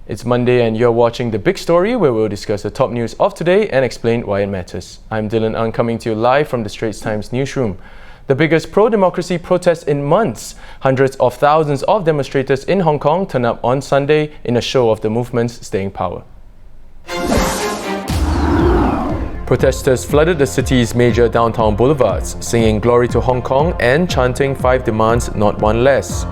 It's Monday and you're watching The Big Story, where we'll discuss the top news of today and explain why it matters. I'm Dylan Ang, coming to you live from the Straits Times newsroom. The biggest pro-democracy protest in months. Hundreds of thousands of demonstrators in Hong Kong turned up on Sunday in a show of the movement's staying power. Protesters flooded the city's major downtown boulevards, singing "Glory to Hong Kong" and chanting 5 demands, not one less.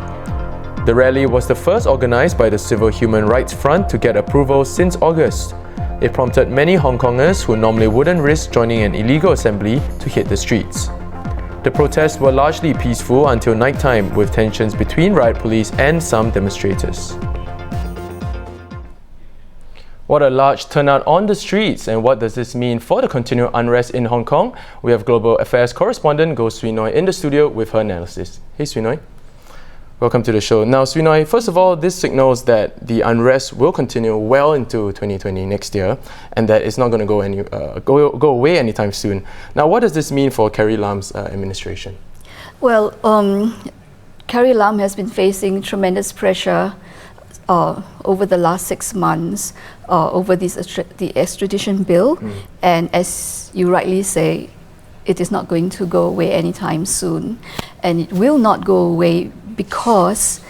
The rally was the first organised by the Civil Human Rights Front to get approval since August. It prompted many Hong Kongers who normally wouldn't risk joining an illegal assembly to hit the streets. The protests were largely peaceful until nighttime, with tensions between riot police and some demonstrators. What a large turnout on the streets, and what does this mean for the continued unrest in Hong Kong? We have Global Affairs correspondent Goh Sui Noi in the studio with her analysis. Hey Sui Noi. Welcome to the show. Now, Sui Noi, first of all, this signals that the unrest will continue well into 2020 next year, and that it's not going to go away anytime soon. Now, what does this mean for Carrie Lam's administration? Well, Carrie Lam has been facing tremendous pressure over the last 6 months over the extradition bill, and as you rightly say, it is not going to go away anytime soon, and it will not go away because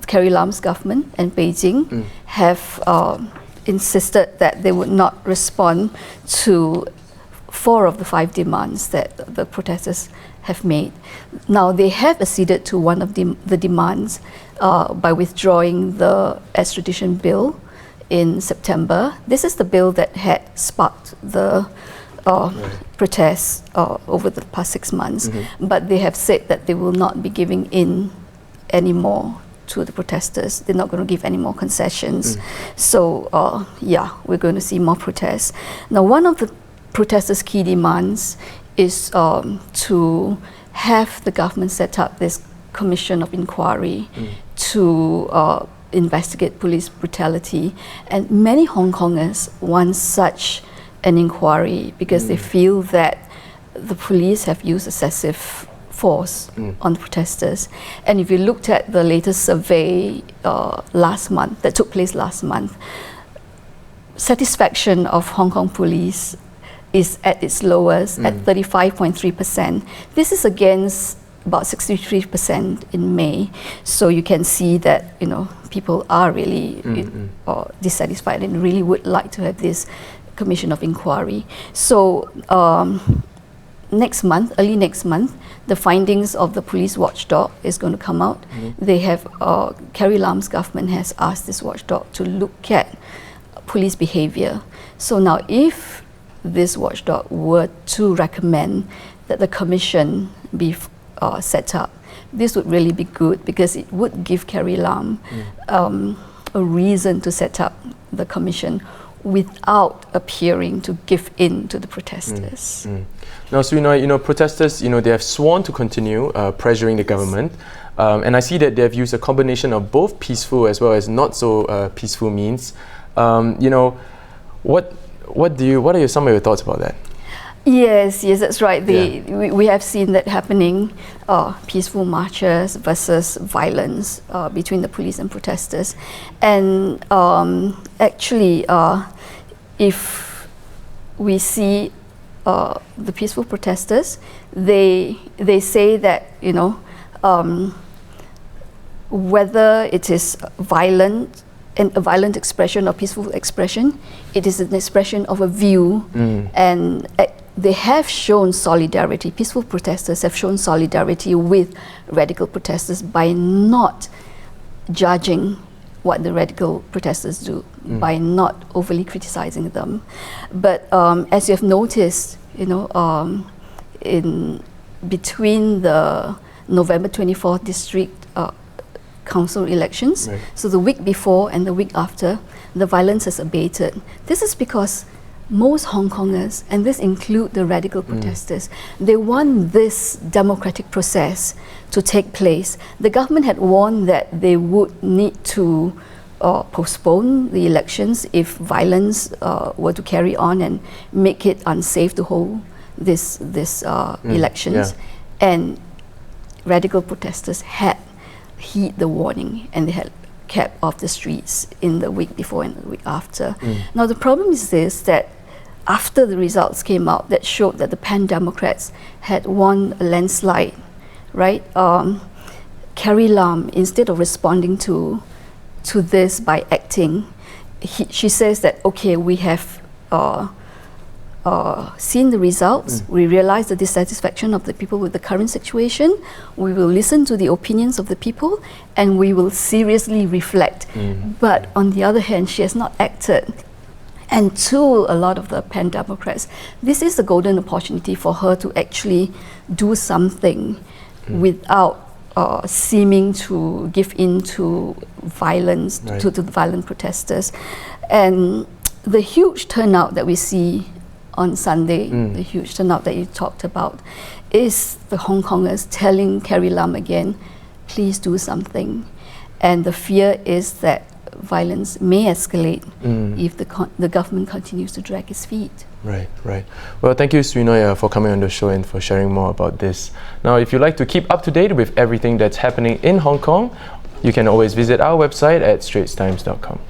Carrie Lam's government and Beijing have insisted that they would not respond to 4 of the 5 demands that the protesters have made. Now, they have acceded to one of the demands by withdrawing the extradition bill in September. This is the bill that had sparked the protests over the past 6 months, but they have said that they will not be giving in anymore to the protesters. They're not going to give any more concessions. So yeah, we're going to see more protests. Now, one of the protesters' key demands is to have the government set up this commission of inquiry to investigate police brutality, and many Hong Kongers want such an inquiry because they feel that the police have used excessive force on the protesters. And if you looked at the latest survey that took place last month, satisfaction of Hong Kong police is at its lowest at 35.3%. This is against about 63% in May. So you can see that people are really dissatisfied and really would like to have this commission of inquiry. So early next month, the findings of the police watchdog is going to come out. They have Carrie Lam's government has asked this watchdog to look at police behavior. So now, if this watchdog were to recommend that the commission be set up, this would really be good because it would give Carrie Lam a reason to set up the commission without appearing to give in to the protesters. Now, Sui Noi, protesters, they have sworn to continue pressuring the government, and I see that they have used a combination of both peaceful as well as not so peaceful means. What are some of your thoughts about that? Yes, that's right. We have seen that happening, peaceful marches versus violence between the police and protesters. And actually, if we see the peaceful protesters, they say that, whether it is violent, and a violent expression or peaceful expression, it is an expression of a view, and they have shown solidarity. Peaceful protesters have shown solidarity with radical protesters by not judging what the radical protesters do, by not overly criticizing them. But as you have noticed, in between the November 24th district council elections, so the week before and the week after, the violence has abated. This is because most Hong Kongers, and this include the radical protesters, they want this democratic process to take place. The government had warned that they would need to postpone the elections if violence were to carry on and make it unsafe to hold this elections. And radical protesters had heed the warning, and they had kept off the streets in the week before and the week after. Now the problem is this, that after the results came out that showed that the Pan Democrats had won a landslide, right? Carrie Lam, instead of responding to this by acting, she says that, okay, we have seen the results, we realize the dissatisfaction of the people with the current situation, we will listen to the opinions of the people, and we will seriously reflect. But on the other hand, she has not acted. And to a lot of the Pan Democrats, this is a golden opportunity for her to actually do something without seeming to give in to violence, to the violent protesters. And the huge turnout that we see on Sunday, the huge turnout that you talked about, is the Hong Kongers telling Carrie Lam again, please do something. And the fear is that violence may escalate if the government continues to drag its feet. Right, right. Well, thank you, Sui Noi, for coming on the show and for sharing more about this. Now, if you'd like to keep up to date with everything that's happening in Hong Kong, you can always visit our website at straitstimes.com.